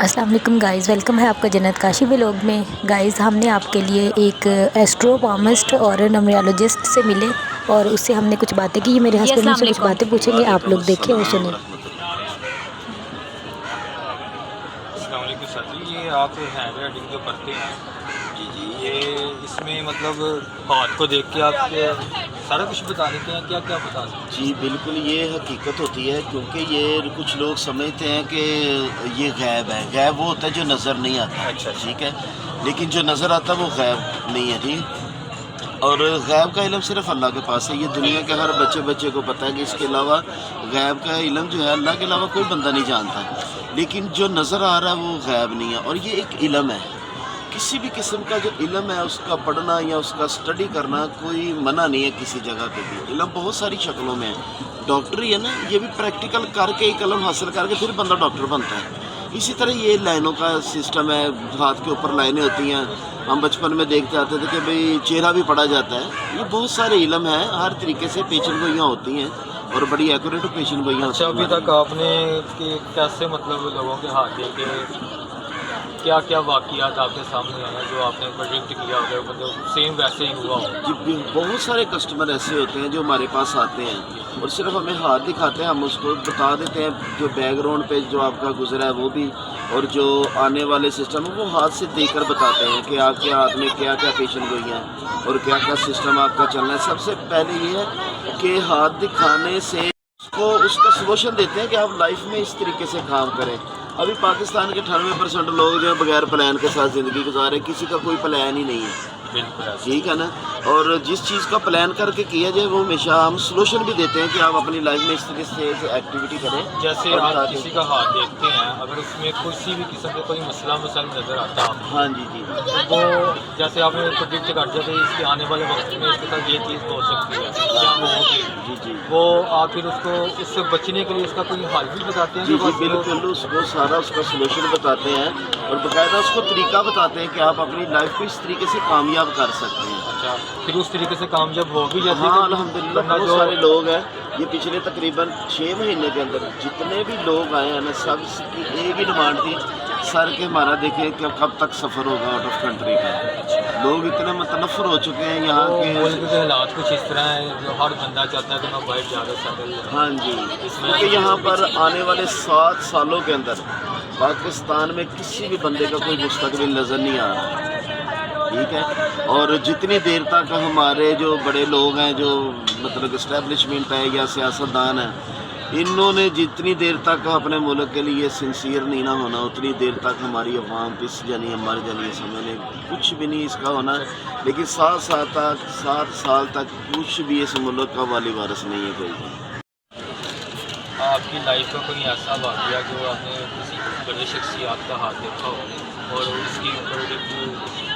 अस्सलाम वालेकुम guys, welcome है आपका जन्नत काशी व्लॉग में। गाइज़ हमने आपके लिए एक एस्ट्रोफार्मिस्ट और न्यूमरोलॉजिस्ट से मिले और उससे हमने कुछ बातें की। मेरे हस्बैंड मुझसे कुछ बातें पूछेंगे, आप लोग देखें और सुनें। अस्सलाम वालेकुम सर जी, ये आप हैंड राइटिंग जो करते हैं जी, ये इसमें मतलब हाथ को देख के आप सारा कुछ बता देते हैं, क्या क्या बता सकते हैं? जी बिल्कुल, ये हकीकत होती है क्योंकि ये कुछ लोग समझते हैं कि ये गैब है। गैब वो होता है जो नज़र नहीं आता। अच्छा। ठीक है, लेकिन जो नज़र आता है वो गैब नहीं है। ठीक, और गैब का इल्म सिर्फ अल्लाह के पास है। ये दुनिया के हर बच्चे को पता है कि इसके अलावा गैब का इल्म जो है अल्लाह के अलावा कोई बंदा नहीं जानता। लेकिन जो नज़र आ रहा है वो गैब नहीं है, और ये एक इल्म है। किसी भी किस्म का जो इल्म है उसका पढ़ना या उसका स्टडी करना कोई मना नहीं है किसी जगह पे भी। इल्म बहुत सारी शक्लों में है। डॉक्टरी है ना, ये भी प्रैक्टिकल करके एक इल्म हासिल करके फिर बंदा डॉक्टर बनता है। इसी तरह ये लाइनों का सिस्टम है। हाथ के ऊपर लाइनें होती हैं। हम बचपन में देखते आते थे कि भाई चेहरा भी पढ़ा जाता है। ये बहुत सारे इल्म हैं, हर तरीके से पेशन गोइयाँ होती हैं और बड़ी एक्यूरेट पेशन गोइयाँ होती अच्छा, हैं। अभी तक आपने कैसे मतलब लोगों के हाथ देख के क्या क्या वाक़ियात आपके सामने आए हैं जो आपने प्रेडिक्ट किया होगा, मतलब सेम वैसे ही हुआ हो? जी बहुत सारे कस्टमर ऐसे होते हैं जो हमारे पास आते हैं और सिर्फ हमें हाथ दिखाते हैं, हम उसको बता देते हैं जो बैकग्राउंड पे जो आपका गुजरा है वो भी, और जो आने वाले सिस्टम है वो हाथ से देखकर बताते हैं कि आपके हाथ में क्या क्या पेशन गोई हैं और क्या क्या सिस्टम आपका चलना है। सबसे पहले ये है कि हाथ दिखाने से उसका सोल्यूशन देते हैं कि आप लाइफ में इस तरीके से काम करें। अभी पाकिस्तान के 98% लोग जो है बगैर प्लान के साथ ज़िंदगी गुजारे, किसी का कोई प्लान ही नहीं है। बिल्कुल ठीक है ना, और जिस चीज़ का प्लान करके किया जाए वो हमेशा हम सोल्यूशन भी देते हैं कि आप अपनी लाइफ में इस तरीके से एक्टिविटी करें। जैसे आप किसी का हाथ देखते हैं, अगर उसमें किसी भी किस्म का कोई मसला मसाइल नज़र आता है आपको, हाँ जी जी, तो जैसे आपने प्रेडिक्ट कर दिया कि इसके आने वाले वक्त में इसके साथ ये चीज़ हो सकती है या वो होगी, जी जी, वो आप फिर उसको उससे बचने के लिए उसका कोई हल भी बताते हैं? जी जी बिल्कुल, उसको सारा उसका सोल्यूशन बताते हैं और बाकायदा उसको तरीका बताते हैं कि आप अपनी लाइफ को इस तरीके से कामयाब कर सकते हैं। अच्छा, फिर उस तरीके से कामयाब हो भी जाते हैं? हाँ अल्हम्दुलिल्लाह, बहुत सारे लोग हैं। ये पिछले तकरीबन 6 महीने के अंदर जितने भी लोग आए हैं ना, सब की एक ही डिमांड थी, सर के हमारा देखें कि कब तक सफ़र होगा आउट ऑफ कंट्री का। लोग इतने मुतनफ़र हो चुके हैं यहाँ के। मुल्क के हालात कुछ इस तरह है जो हर बंदा चाहता है कि मैं बाहर ज़्यादा सेटल हूँ। हाँ जी, क्योंकि यहाँ पर आने वाले 7 सालों के अंदर पाकिस्तान में किसी भी बंदे का कोई मुस्तकबिल नज़र नहीं आ रहा। ठीक है, और जितनी देर तक हमारे जो बड़े लोग हैं, जो मतलब इस्टेब्लिशमेंट है या सियासतदान है, इन्होंने जितनी देर तक अपने मुल्क के लिए सिंसियर नहीं ना होना, उतनी देर तक हमारी अवाम पिस जानी, मर जानी। समझने कुछ भी नहीं इसका होना। लेकिन 7 साल तक कुछ भी इस मुल्क का वाली वारिस नहीं है कोई। आपकी लाइफ का कोई ऐसा वाक़या जो आपने किसी बड़े शख्सियत का हाथ देखा हो और उसकी प्रेडिक्ट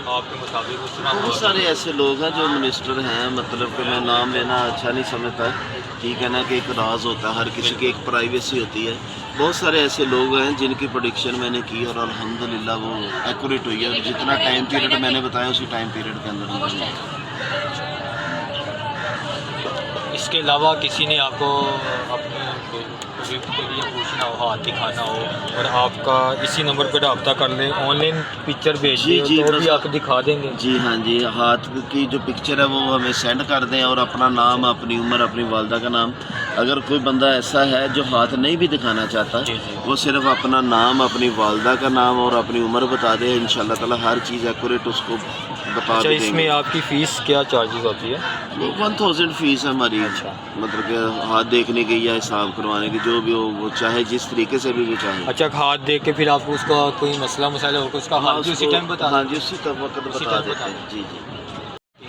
आपके मुताबिक उस तरह बहुत सारे ऐसे लोग हैं जो मिनिस्टर हैं, मतलब कि मैं नाम लेना अच्छा नहीं समझता। ठीक है ना, कि एक राज होता है, हर किसी की एक प्राइवेसी होती है। बहुत सारे ऐसे लोग हैं जिनकी प्रेडिक्शन मैंने की और अल्हम्दुलिल्लाह वो एक्यूरेट हुई है। और जितना टाइम पीरियड मैंने बताया उसी टाइम पीरियड के अंदर हुई। इसके अलावा किसी ने आपको अपने प्रोजेक्ट के लिए पूछना हो, हाथ दिखाना हो, और आपका इसी नंबर पर रब्ता कर लें, ऑनलाइन पिक्चर भेज जी, जी, दें तो बस भी आप दिखा देंगे? जी हाँ जी, हाथ की जो पिक्चर है वो हमें सेंड कर दें और अपना नाम, अपनी उम्र, अपनी वालदा का नाम। अगर कोई बंदा ऐसा है जो हाथ नहीं भी दिखाना चाहता, जी, जी। वो सिर्फ अपना नाम, अपनी वालदा का नाम और अपनी उम्र बता दे, इंशाल्लाह ताला हर चीज़ एक्यूरेट उसको बता अच्छा, देंगे। इसमें आपकी फ़ीस क्या चार्जेस होती है? 1000 फीस है हमारी। अच्छा। मतलब कि हाथ देखने की या हिसाब करवाने की, जो भी हो वो चाहे जिस तरीके से भी वो चाहे। अच्छा, हाथ देख के फिर आपको उसका कोई मसला मसाइल होगा उसका हाँ, हाल भी उसी उसको- टाइम बता हाँ जी, उसी वक्त उसी बता टाइम देते बता हैं। जी जी,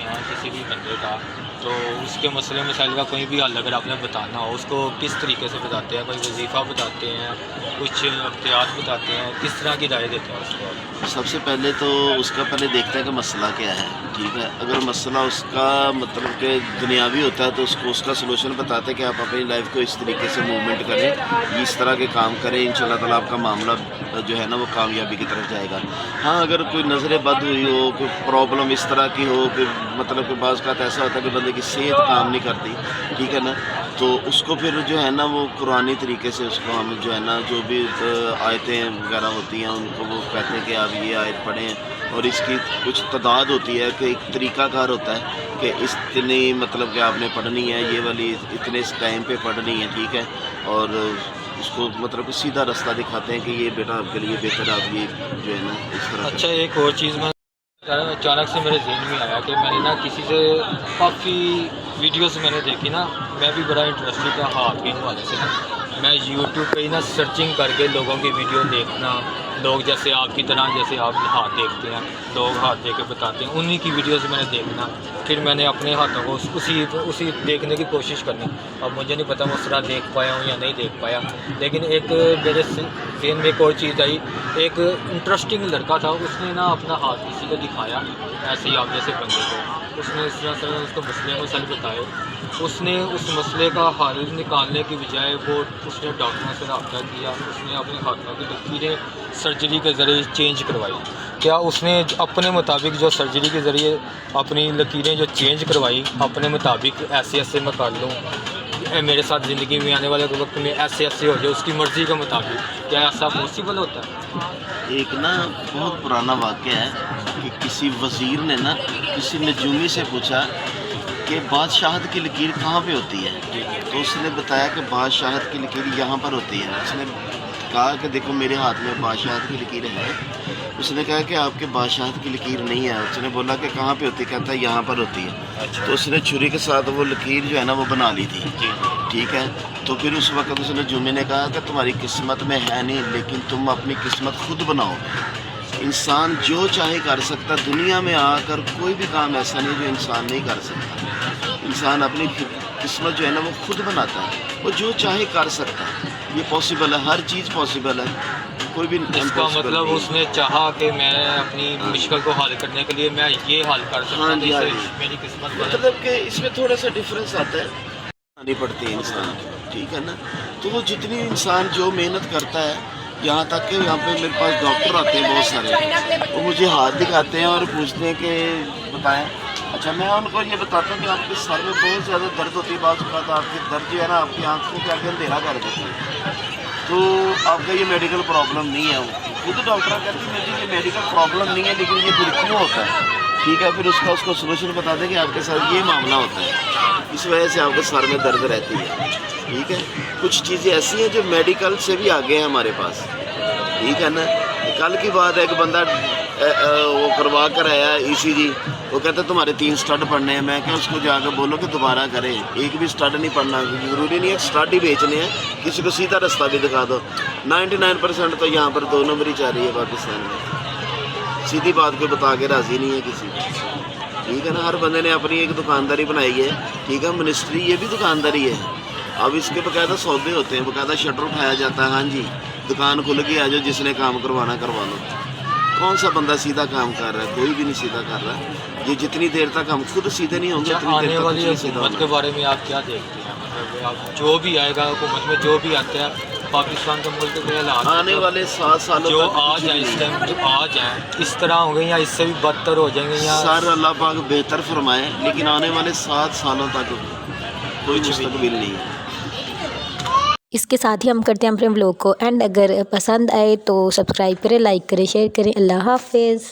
हैं किसी भी बंदे का, तो उसके मसले मसाइल का कोई भी हल अगर आपने बताना हो, उसको किस तरीके से बताते हैं? कोई वजीफ़ा बताते हैं, कुछ अख्तियार बताते हैं, किस तरह की राय देते हैं उसको? सबसे पहले तो उसका पहले देखते हैं कि मसला क्या है। ठीक है, अगर मसला उसका मतलब कि दुनियावी होता है तो उसको उसका सलूशन बताते हैं कि आप अपनी लाइफ को इस तरीके से मूवमेंट करें, इस तरह के काम करें, इंशाल्लाह ताला आपका मामला जो है ना वो कामयाबी की तरफ जाएगा। हाँ, अगर कोई नज़र बद हुई हो, कोई प्रॉब्लम इस तरह की हो कि मतलब कि बाज़ का ऐसा होता है कि बंदे की सेहत काम नहीं करती, ठीक है ना, تو اس کو پھر جو ہے نا وہ قرآنی طریقے سے اس کو ہم جو ہے نا جو بھی آیتیں وغیرہ ہوتی ہیں ان کو وہ کہتے ہیں کہ آپ یہ آیت پڑھیں، اور اس کی کچھ تعداد ہوتی ہے کہ ایک طریقہ کار ہوتا ہے کہ اتنی مطلب کہ آپ نے پڑھنی ہے، یہ والی اتنے اس ٹائم پہ پڑھنی ہے، ٹھیک ہے، اور اس کو مطلب کہ سیدھا رستہ دکھاتے ہیں کہ یہ بیٹا آپ کے لیے بہتر ہے، آپ یہ جو ہے نا اس طرح اچھا ایک اور چیز میں اچانک سے میرے ذہن میں آیا کہ میں نے نا کسی سے کافی ویڈیوز میں نے دیکھی نا، میں بھی بڑا انٹرسٹڈ تھا ہاتھ کے حوالے سے نا، میں یوٹیوب پہ ہی نا سرچنگ کر کے لوگوں کی ویڈیو دیکھنا، لوگ جیسے آپ کی طرح جیسے آپ ہاتھ دیکھتے ہیں، لوگ ہاتھ دے کے بتاتے ہیں، انہی کی ویڈیوز میں نے دیکھنا، پھر میں نے اپنے ہاتھوں کو اسی دیکھنے کی کوشش کرنی۔ اب مجھے نہیں پتا میں اس طرح دیکھ پایا ہوں یا نہیں دیکھ پایا، لیکن ایک میرے ذہن میں ایک اور چیز آئی، ایک انٹرسٹنگ لڑکا تھا، اس نے نا اپنا ہاتھ کسی کو دکھایا ایسے ہی آپ جیسے بندے کو، اس نے اس طرح سے اس کو مسئلے مسائل بتائے، اس نے اس مسئلے کا حل نکالنے کی بجائے وہ اس نے ڈاکٹروں سے رابطہ کیا، اس نے اپنے ہاتھوں کی لکیریں سرجری کے ذریعے چینج کروائی۔ کیا اس نے اپنے مطابق جو سرجری کے ذریعے اپنی لکیریں جو چینج کروائی، اپنے مطابق ایسے میں کر لوں، میرے ساتھ زندگی میں آنے والے وقت میں ایسے ہو جائے اس کی مرضی کے مطابق، کیا ایسا پاسبل ہوتا ہے؟ ایک نا بہت پرانا واقعہ ہے کہ کسی وزیر نے نا کسی نجومی سے پوچھا کہ بادشاہت کی لکیر کہاں پہ ہوتی ہے، تو اس نے بتایا کہ بادشاہت کی لکیر یہاں پر ہوتی ہے۔ اس نے کہا کہ دیکھو میرے ہاتھ میں بادشاہت کی لکیر ہے، اس نے کہا کہ آپ کے بادشاہت کی لکیر نہیں ہے، اس نے بولا کہ کہاں پہ ہوتی ہے، کہتا ہے یہاں پر ہوتی ہے، تو اس نے چھری کے ساتھ وہ لکیر جو ہے نا وہ بنا لی تھی، ٹھیک ہے، تو پھر اس وقت اس نے جمعے نے کہا کہ تمہاری قسمت میں ہے نہیں، لیکن تم اپنی قسمت خود بناؤ گے۔ انسان جو چاہے کر سکتا، دنیا میں آ کر کوئی بھی کام ایسا نہیں جو انسان نہیں کر سکتا، انسان اپنی قسمت جو ہے نا وہ خود بناتا ہے، وہ جو چاہے کر سکتا ہے، یہ پاسبل ہے، ہر چیز پاسبل ہے، کوئی بھی اس کا مطلب اس نے چاہا کہ میں اپنی مشکل کو حل کرنے کے لیے میں یہ حل کر سکتا ہوں، جس سے میری قسمت بنے۔ مطلب کہ اس میں تھوڑا سا ڈفرینس آتا ہے، آنی پڑتی ہے انسان کی، ٹھیک ہے نا، تو وہ جتنی انسان جو محنت کرتا ہے، یہاں تک کہ یہاں پہ میرے پاس ڈاکٹر آتے ہیں بہت سارے، وہ مجھے ہاتھ دکھاتے ہیں اور پوچھتے ہیں کہ بتائیں، اچھا میں ان کو یہ بتاتا ہوں کہ آپ کے سر میں بہت زیادہ درد ہوتی ہے، بعض اوقات آپ کے درد جو ہے نا آپ کی آنکھوں کے آگے اندھیرا کر دیتے ہیں، تو آپ کا یہ میڈیکل پرابلم نہیں ہے، خود ڈاکٹر کہتے ہیں مجھے یہ میڈیکل پرابلم نہیں ہے، لیکن یہ پھر کیوں ہوتا ہے، ٹھیک ہے، پھر اس کو سولوشن بتا دیں کہ آپ کے ساتھ یہ معاملہ ہوتا ہے، اس وجہ سے آپ کے سر میں درد رہتی ہے، ٹھیک ہے۔ کچھ چیزیں ایسی ہیں جو میڈیکل سے بھی آگے ہیں ہمارے پاس، ٹھیک ہے نا۔ کل کی بات ہے، ایک بندہ وہ کروا کر آیا ECG، وہ کہتا ہے تمہارے 3 اسٹڈ پڑھنے ہیں، میں کہ اس کو جا کے بولو کہ دوبارہ کرے، ایک بھی اسٹڈ نہیں پڑھنا، ضروری نہیں ہے اسٹڈ ہی بیچنے ہیں، کسی کو سیدھا رستہ بھی دکھا دو۔ 99% تو یہاں پر 2 نمبر ہی چل رہی ہے پاکستان میں، سیدھی بات کو بتا کے راضی نہیں ہے کسی کو، ٹھیک ہے نا۔ ہر بندے نے اپنی ایک دکانداری بنائی ہے، ٹھیک ہے، منسٹری یہ بھی دکانداری ہے، اب اس کے باقاعدہ سودے ہوتے ہیں، باقاعدہ شٹر اٹھایا جاتا ہے، ہاں جی دکان کھل گئی، آ جاؤ جس نے کام کروانا کروا لو۔ کون سا بندہ سیدھا کام کر رہا ہے؟ کوئی بھی نہیں سیدھا کر رہا ہے، یہ جتنی دیر تک ہم خود سیدھے نہیں ہوں گے اتنی آنے دیر تک والی کچھ نہیں سیدھا حکومت کے ہونا۔ بارے میں آپ کیا دیکھتے ہیں؟ مطلب آپ جو بھی آئے گا حکومت میں، جو بھی آتا ہے پاکستان کے ملک کے حالات آنے والے 7 سالوں جو تک آ کچھ جائیں بھی اس نہیں ٹائم، جو آ جائیں اس طرح ہوں گے یا اس سے بھی بدتر ہو جائیں گے یا سر اللہ پاک بہتر فرمائے، لیکن آنے والے 7 سالوں تک کوئی مستقبل نہیں ہے۔ اس کے ساتھ ہی ہم کرتے ہیں اپنے بلاگ کو اینڈ، اگر پسند آئے تو سبسکرائب کریں، لائک کریں، شیئر کریں۔ اللہ حافظ۔